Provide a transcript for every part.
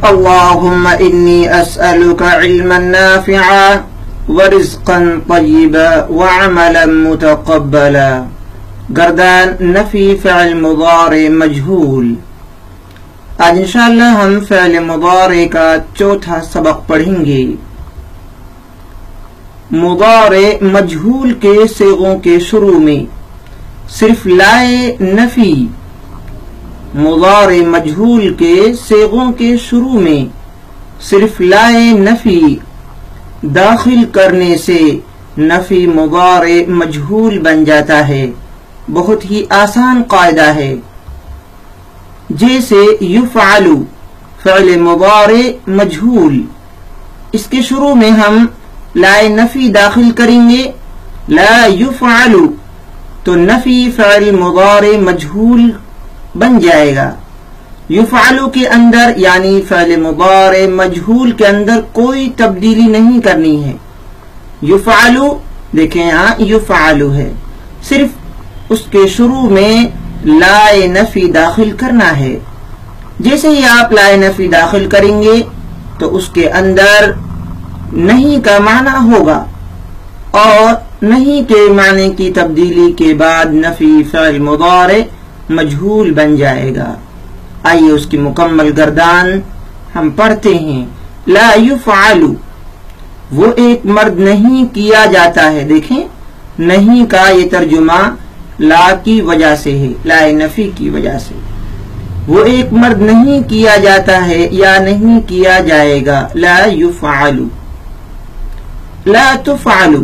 اللهم إني أسألك علما نافعا ورزقا طيبا وعملا متقبلا. گردان نفی فعل مضارع مجہول. آج انشاءاللہ ہم فعل مضارع کا چوتھا سبق پڑھیں گے. مضارع مجہول کے صیغوں کے شروع میں صرف لائے نفی. مضارع مجہول کے صیغوں کے شروع میں صرف لائے نفی داخل کرنے سے نفی مضارع مجہول بن جاتا ہے. بہت ہی آسان قاعدہ ہے. جیسے یفعل فعل مضارع مجہول، اس کے شروع میں ہم لائے نفی داخل کریں گے. لا یفعل تو نفی فعل مضارع مجہول بن جائے گا. یفعل کے اندر یعنی فعل مضارع مجہول کے اندر کوئی تبدیلی نہیں کرنی ہے. یفعل دیکھیں یہاں یفعل ہے، صرف اس کے شروع میں لائے نفی داخل کرنا ہے. جیسے ہی آپ لائے نفی داخل کریں گے تو اس کے اندر نہیں کا معنی ہوگا اور نہیں کے معنی کی تبدیلی کے بعد نفی فعل مضارع مجہول بن جائے گا. آئیے اس کی مکمل گردان ہم پڑھتے ہیں. لا یفعل وہ ایک مرد نہیں کیا جاتا ہے. دیکھیں نہیں کا یہ ترجمہ لا کی وجہ سے ہے، لا نفی کی وجہ سے. وہ ایک مرد نہیں کیا جاتا ہے یا نہیں کیا جائے گا. لا یفعل. لا تفعل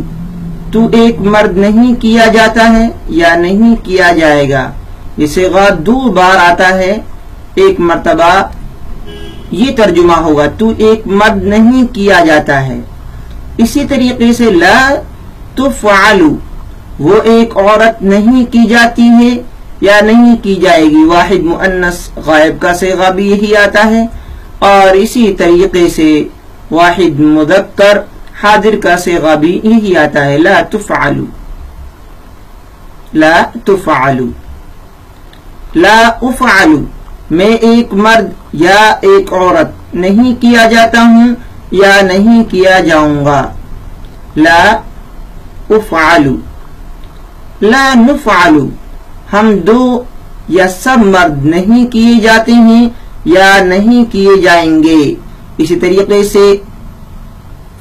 تو ایک مرد نہیں کیا جاتا ہے یا نہیں کیا جائے گا. یہ صیغہ دو بار آتا ہے، ایک مرتبہ یہ ترجمہ ہوگا تو ایک مرد نہیں کیا جاتا ہے. اسی طریقے سے لا تفعل وہ ایک عورت نہیں کی جاتی ہے یا نہیں کی جائے گی. واحد مؤنث غائب کا صیغہ بھی یہی آتا ہے اور اسی طریقے سے واحد مذکر حاضر کا صیغہ بھی یہی آتا ہے. لا تفعل. لا تفعل. لا افعل میں ایک مرد یا ایک عورت نہیں کیا جاتا ہوں یا نہیں کیا جاؤں گا. لا افعل. لا نفعل ہم دو یا سب مرد نہیں کیے جاتے ہیں یا نہیں کیے جائیں گے. اسی طریقے سے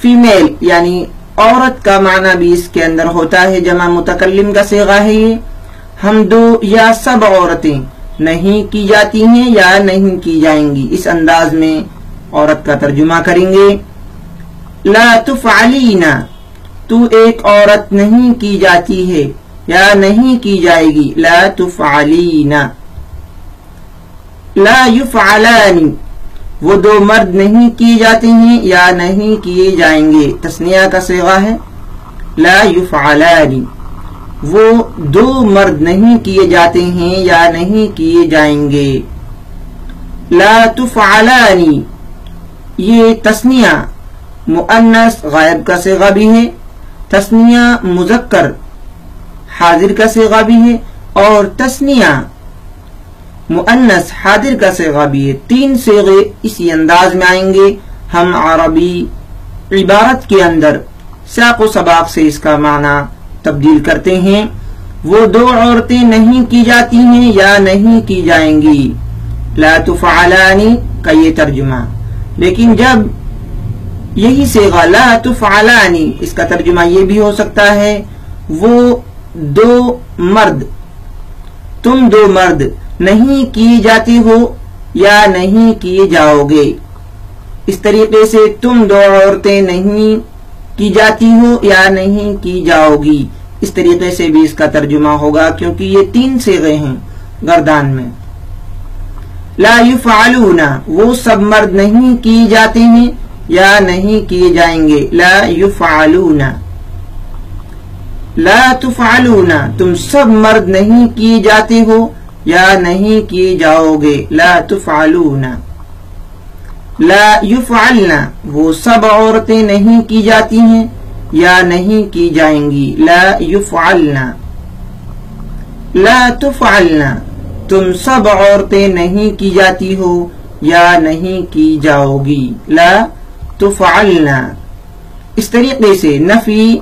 فیمیل یعنی عورت کا معنی بھی اس کے اندر ہوتا ہے، جمع متکلم کا صیغہ ہے یہ. ہم دو یا سب عورتیں نہیں کی جاتی ہیں یا نہیں کی جائیں گی. اس انداز میں عورت کا ترجمہ کریں گے. لا تفعلین تو ایک عورت نہیں کی جاتی ہے یا نہیں کی جائے گی. لا تفعلین. لا یفعلان وہ دو مرد نہیں کیے جاتے ہیں یا نہیں کیے جائیں گے. تثنیہ کا صیغہ ہے. لا یفعلان وہ دو مرد نہیں کیے جاتے ہیں یا نہیں کیے جائیں گے. لا تفعلان یہ تثنیہ مؤنث غائب کا صیغہ بھی ہے، تثنیہ مذکر حاضر کا صیغہ بھی ہے اور تثنیہ مؤنث حاضر کا صیغہ بھی ہے. تین صیغے اسی انداز میں آئیں گے. ہم عربی عبارت کے اندر سیاق و سباق سے اس کا معنی تبدیل کرتے ہیں. وہ دو عورتیں نہیں کی جاتی ہیں یا نہیں کی جائیں گی. لا تفعلان کا یہ ترجمہ. لیکن جب یہی صیغہ لا تفعلان اس کا ترجمہ یہ بھی ہو سکتا ہے وہ دو مرد تم دو مرد نہیں کی جاتی ہو یا نہیں کیے جاؤ گے. اس طریقے سے تم دو عورتیں نہیں کی جاتی ہو یا نہیں کی جاؤ گی. اس طریقے سے بھی اس کا ترجمہ ہوگا کیونکہ یہ تین صیغے ہیں گردان میں. لا یفعلون وہ سب مرد نہیں کی جاتے ہیں یا نہیں کیے جائیں گے. لا یفعلون. لا تفعلون تم سب مرد نہیں کیے جاتے ہو یا نہیں کیے جاؤ گے. لا تفعلون. لا یفعلن وہ سب عورتیں نہیں کی جاتی ہیں یا نہیں کی جائیں گی. لا یفعلن. لا تفعلن تم سب عورتیں نہیں کی جاتی ہو یا نہیں کی جاؤ گی، لا تفعلنا۔ اس طریقے سے نفی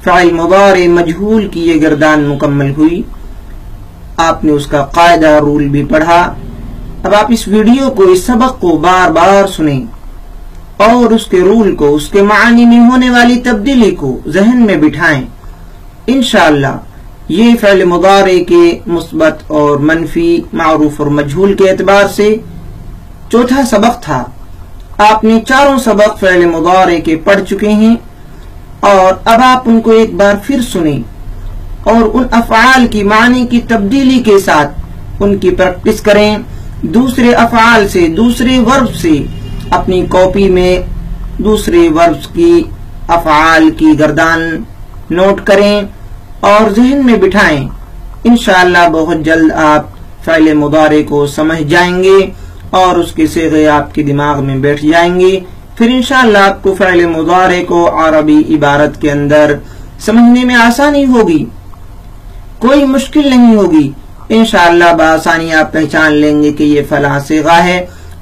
فعل مضارع مجہول کی یہ گردان مکمل ہوئی۔ آپ نے اس کا قاعدہ رول بھی پڑھا۔ اب آپ اس ویڈیو کو، اس سبق کو بار بار سنیں اور اس کے رول کو، اس کے معنی میں ہونے والی تبدیلی کو ذہن میں بٹھائیں۔ انشاءاللہ یہ فعل مضارع کے مثبت اور منفی، معروف اور مجہول کے اعتبار سے چوتھا سبق تھا۔ آپ نے چاروں سبق فعل مضارع کے پڑھ چکے ہیں، اور اب آپ ان کو ایک بار پھر سنیں اور ان افعال کی معنی کی تبدیلی کے ساتھ ان کی پریکٹس کریں۔ دوسرے افعال سے، دوسرے ورب سے اپنی کاپی میں دوسرے وربز کی افعال کی گردان نوٹ کریں اور ذہن میں بٹھائیں۔ انشاءاللہ بہت جلد آپ فعل مضارع کو سمجھ جائیں گے اور اس کے صیغے آپ کے دماغ میں بیٹھ جائیں گے۔ پھر انشاءاللہ آپ کو فعل مضارع کو عربی عبارت کے اندر سمجھنے میں آسانی ہوگی، کوئی مشکل نہیں ہوگی۔ انشاءاللہ بآسانی آپ پہچان لیں گے کہ یہ فلاں صیغہ ہے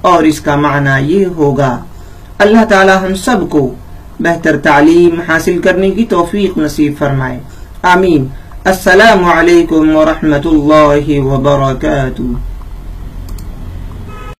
اور اس کا معنی یہ ہوگا۔ اللہ تعالی ہم سب کو بہتر تعلیم حاصل کرنے کی توفیق نصیب فرمائے، آمین۔ السلام علیکم ورحمۃ اللہ وبرکاتہ۔